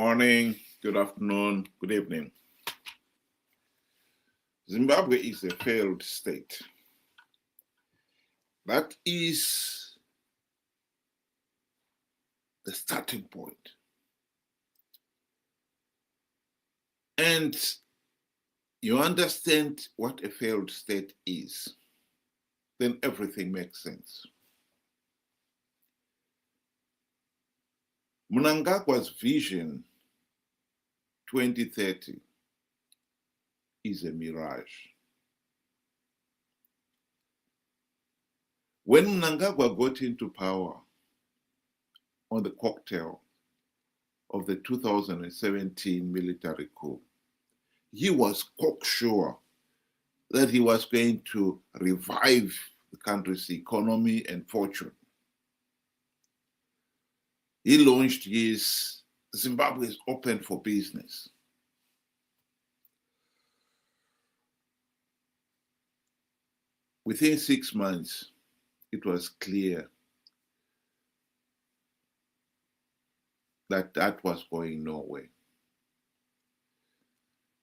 morning, good afternoon, good evening. Zimbabwe is a failed state. That is the starting point. And you understand what a failed state is, then everything makes sense. Mnangagwa's vision 2030 is a mirage. When Mnangagwa got into power on the cocktail of the 2017 military coup, he was cocksure that he was going to revive the country's economy and fortune. He launched his Zimbabwe is open for business. Within 6 months, it was clear that that was going nowhere.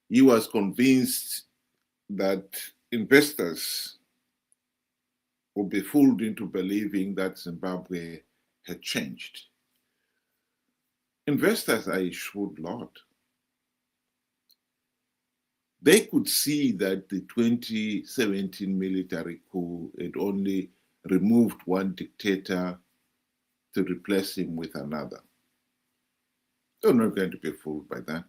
He was convinced that investors would be fooled into believing that Zimbabwe had changed. Investors are a shrewd lot. They could see that the 2017 military coup had only removed one dictator to replace him with another. They're not going to be fooled by that.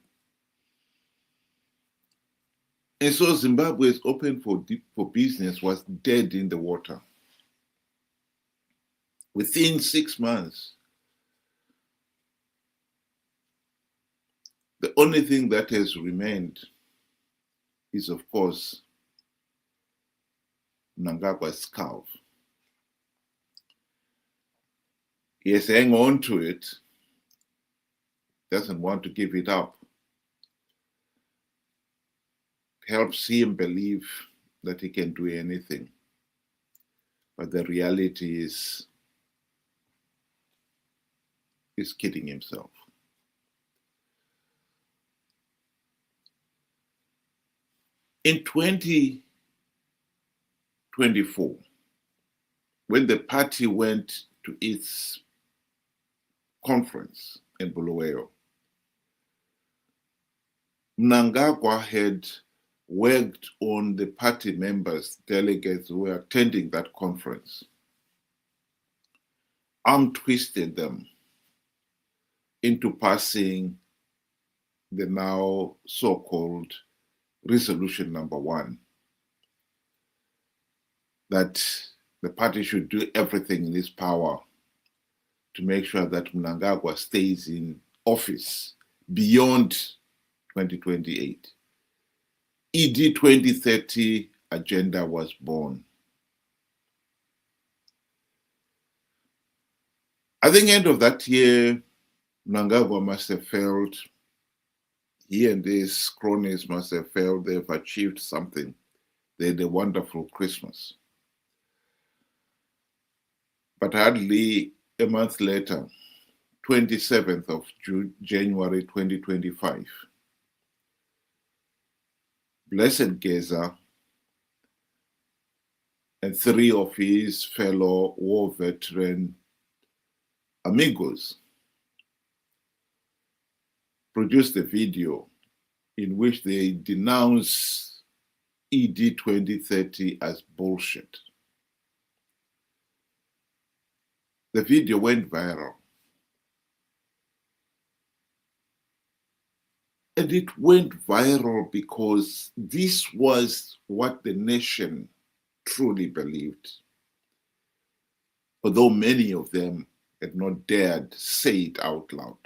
And so Zimbabwe's open for business was dead in the water. Within 6 months, the only thing that has remained is, of course, Mnangagwa's skull. He has hung on to it, doesn't want to give it up. Helps him believe that he can do anything. But the reality is he's kidding himself. In 2024, when the party went to its conference in Bulawayo, Mnangagwa had worked on the party members, delegates who were attending that conference, arm-twisted them into passing the now so-called resolution number 1, that the party should do everything in its power to make sure that Mnangagwa stays in office beyond 2028. ED2030 agenda was born. I think end of that year, Mnangagwa must have felt, he and his cronies must have felt they've achieved something. They had a wonderful Christmas. But hardly a month later, 27th of January 2025, Blessed Geza and 3 of his fellow war veteran amigos produced a video in which they denounce ED2030 as bullshit. The video went viral. And it went viral because this was what the nation truly believed, although many of them had not dared say it out loud.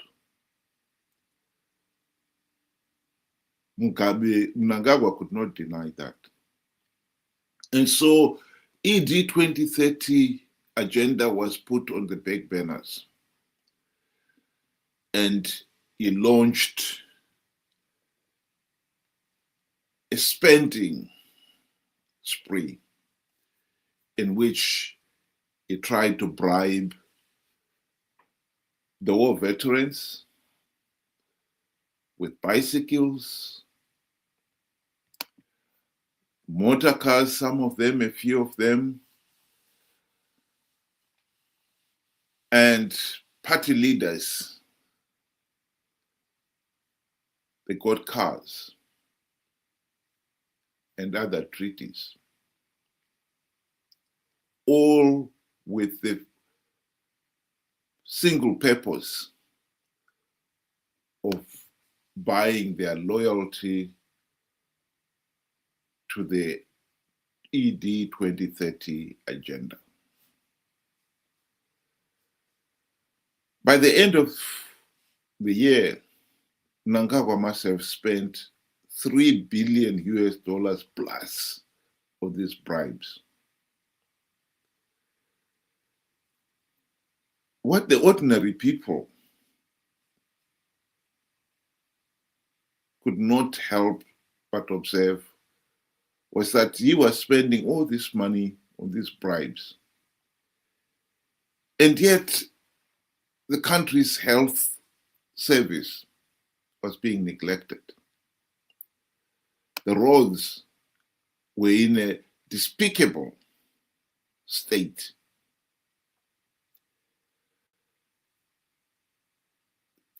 Mnangagwa could not deny that. And so ED2030 agenda was put on the back burners. And he launched a spending spree in which he tried to bribe the war veterans, with bicycles, motor cars, some of them, a few of them, and party leaders, they got cars and other treaties, all with the single purpose of buying their loyalty to the ED2030 agenda. By the end of the year, Mnangagwa must have spent $3 billion US plus of these bribes. What the ordinary people could not help but observe was that he was spending all this money on these bribes. And yet, the country's health service was being neglected. The roads were in a despicable state.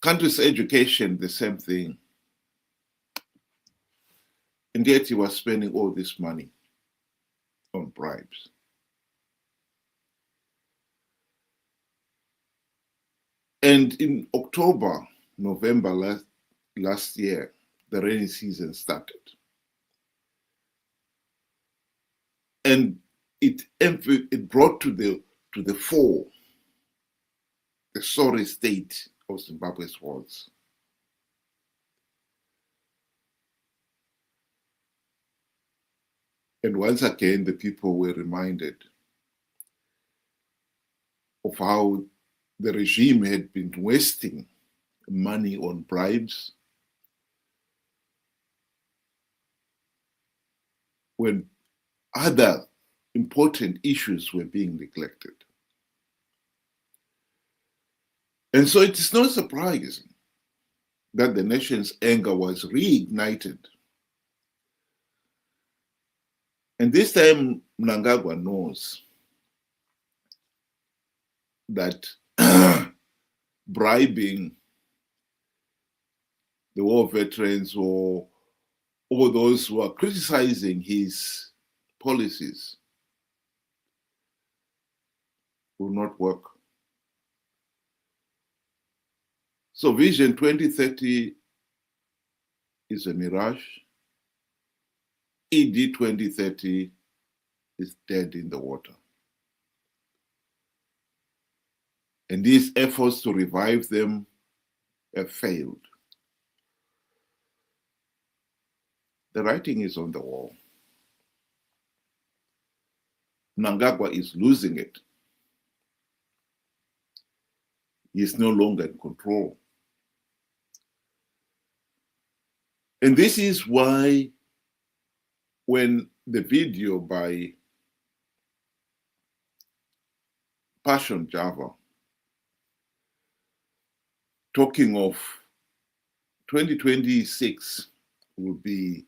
Country's education, the same thing. And yet he was spending all this money on bribes. And in October, November last year, the rainy season started. And it brought to the fore the sorry state of Zimbabwe's roads. And once again, the people were reminded of how the regime had been wasting money on bribes when other important issues were being neglected. And so it is not surprising that the nation's anger was reignited. And this time, Mnangagwa knows that bribing the war veterans or those who are criticizing his policies will not work. So Vision 2030 is a mirage. ED2030 is dead in the water. And these efforts to revive them have failed. The writing is on the wall. Mnangagwa is losing it. He is no longer in control. And this is why when the video by Passion Java talking of 2026 will be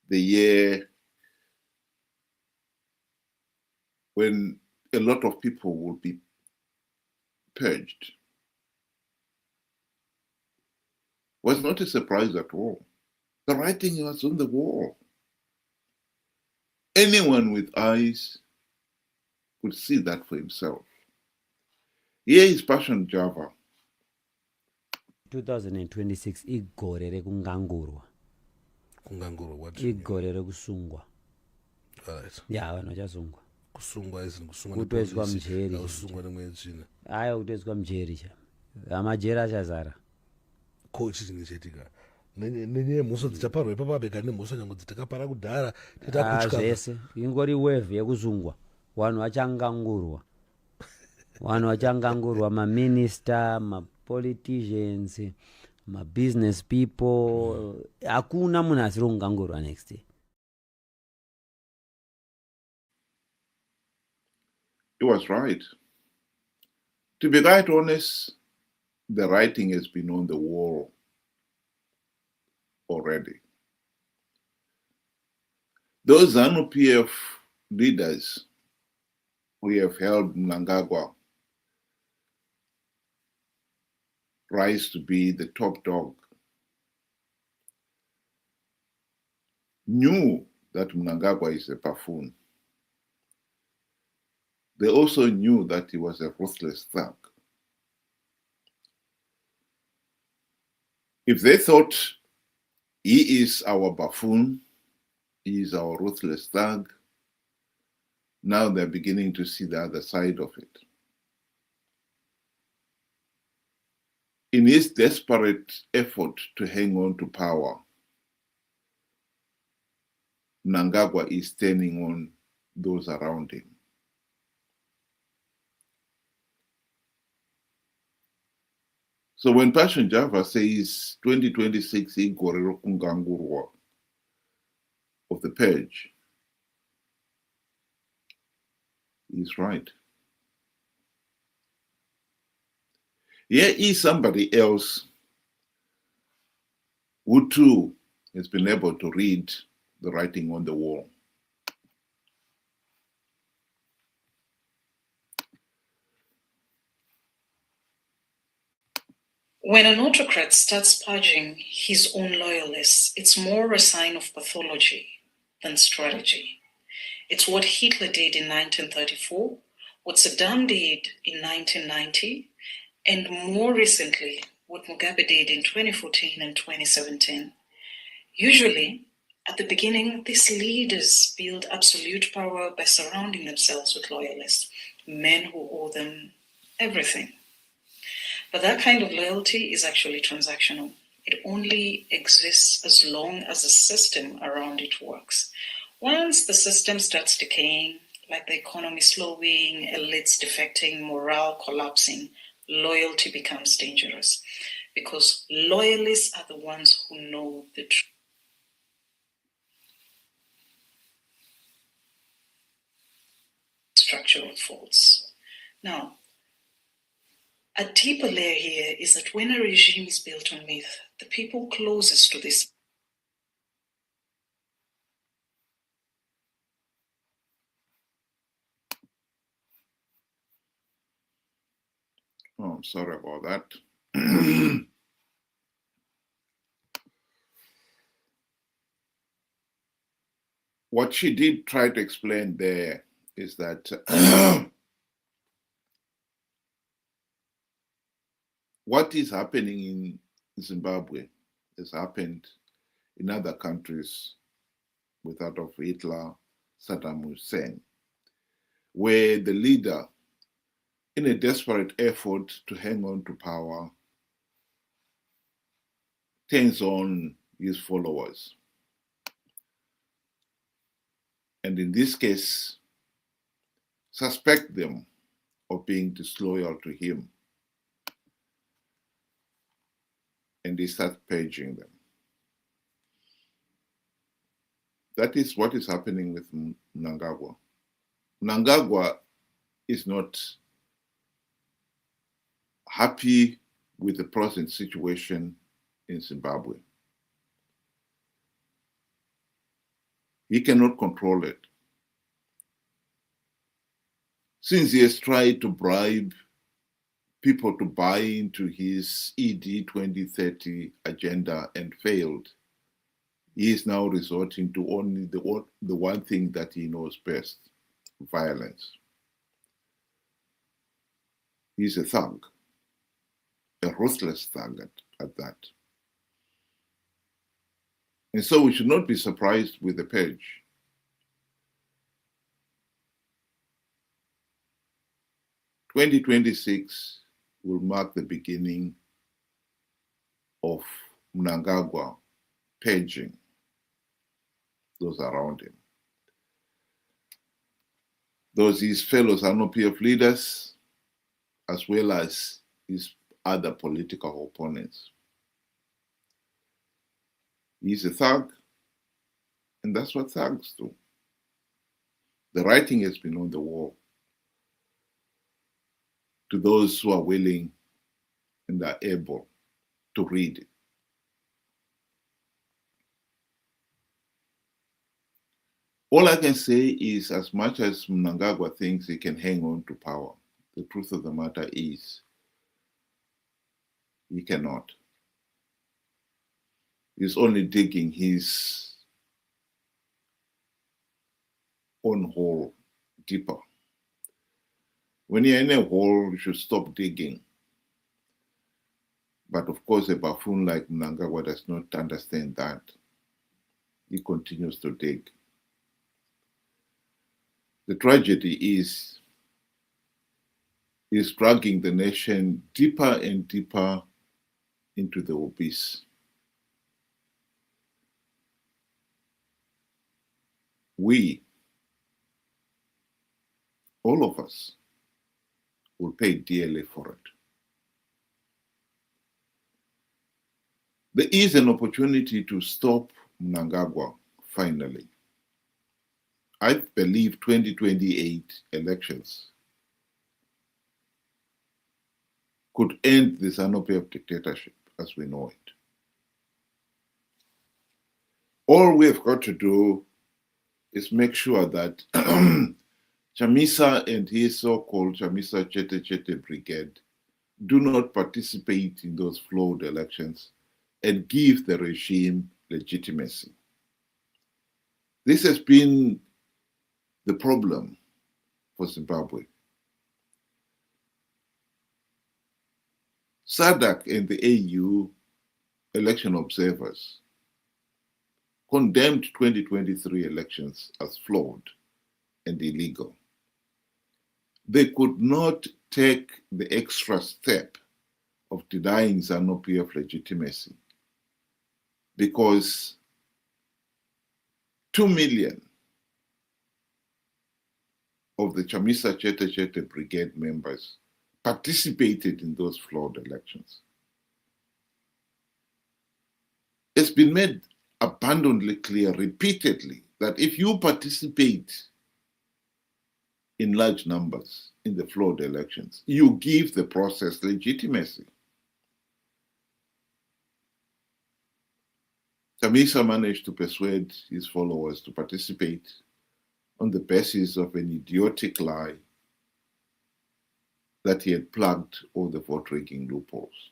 the year when a lot of people will be purged, was not a surprise at all. The writing was on the wall. Anyone with eyes could see that for himself. Here is Passion Java. 2026 igore rekungangurwa. Kungangurwa what? Igore rekusungwa. Right. Yeah, vanhu vachasungwa. Kusungwa izini kusungwa kutoiswa mujeri. kusungwa nemwedzina. Aya kutoiswa mujeri cha. Amajeri achazara. Ko chini chetika. Nenye muso dzichaparwa ipapo abeka nemuso nyango dzitakapara kudhara titakuchika. Zvese ingori wave yekusungwa. Vanhu vachangangurwa. Vanhu vachangangurwa, maminister, mapoliticians, mabusiness people. Hakuna munhu asiri kungangurwa next day. He was right. To be quite honest, the writing has been on the wall already. Those Zanu PF leaders who have helped Mnangagwa rise to be the top dog knew that Mnangagwa is a buffoon. They also knew that he was a ruthless thug. If they thought he is our buffoon, he is our ruthless thug, now they're beginning to see the other side of it. In his desperate effort to hang on to power, Mnangagwa is turning on those around him. So when Passion Java says 2026 igore rokungangurwa of the Purge, he's right. Here is somebody else who too has been able to read the writing on the wall. When an autocrat starts purging his own loyalists, it's more a sign of pathology than strategy. It's what Hitler did in 1934, what Saddam did in 1990, and more recently, what Mugabe did in 2014 and 2017. Usually, at the beginning, these leaders build absolute power by surrounding themselves with loyalists, men who owe them everything. But that kind of loyalty is actually transactional. It only exists as long as the system around it works. Once the system starts decaying, like the economy slowing, elites defecting, morale collapsing, loyalty becomes dangerous because loyalists are the ones who know the truth. Structural faults. Now, a deeper layer here is that when a regime is built on myth, the people closest to this Oh, I'm sorry about that. What she did try to explain there is that what is happening in Zimbabwe has happened in other countries with Adolf Hitler, Saddam Hussein, where the leader, in a desperate effort to hang on to power, turns on his followers. And in this case, suspect them of being disloyal to him. And he starts purging them. That is what is happening with Mnangagwa. Mnangagwa is not happy with the present situation in Zimbabwe. He cannot control it. Since he has tried to bribe people to buy into his ED2030 agenda and failed, he is now resorting to only the one thing that he knows best, violence. He's a thug, a ruthless thug at that. And so we should not be surprised with the purge. "2026 will mark the beginning of Mnangagwa purging those around him. Those his fellow Zanu PF leaders, as well as his other political opponents. He's a thug, and that's what thugs do. The writing has been on the wall. To those who are willing and are able to read it. All I can say is, as much as Mnangagwa thinks he can hang on to power, the truth of the matter is he cannot. He's only digging his own hole deeper. When you're in a hole, you should stop digging. But of course, a buffoon like Mnangagwa does not understand that. He continues to dig. The tragedy is he's dragging the nation deeper and deeper into the abyss. We, all of us, will pay dearly for it. There is an opportunity to stop Mnangagwa, finally. I believe 2028 elections could end the Zanu PF dictatorship as we know it. All we have got to do is make sure that Chamisa and his so-called Chamisa Chete Chete Brigade do not participate in those flawed elections and give the regime legitimacy. This has been the problem for Zimbabwe. SADC and the AU election observers condemned 2023 elections as flawed and illegal. They could not take the extra step of denying Zanu PF legitimacy because 2 million of the Chamisa Chete Chete Brigade members participated in those flawed elections. It's been made abundantly clear repeatedly that if you participate in large numbers in the flawed elections, you give the process legitimacy. Chamisa managed to persuade his followers to participate on the basis of an idiotic lie that he had plugged all the vote-rigging loopholes.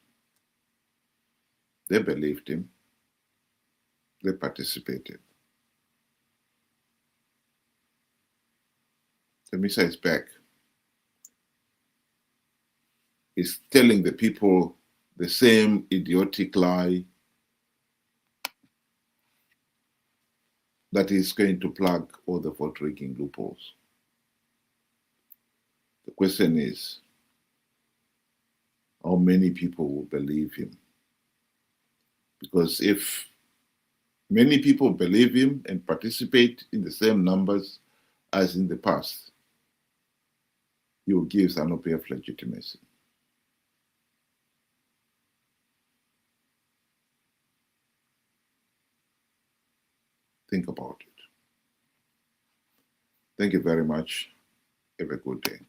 They believed him. They participated. Chamisa is back. He's telling the people the same idiotic lie that is going to plug all the vote-rigging loopholes. The question is, how many people will believe him? Because if many people believe him and participate in the same numbers as in the past, he will give Zanu PF legitimacy. Think about it. Thank you very much. Have a good day.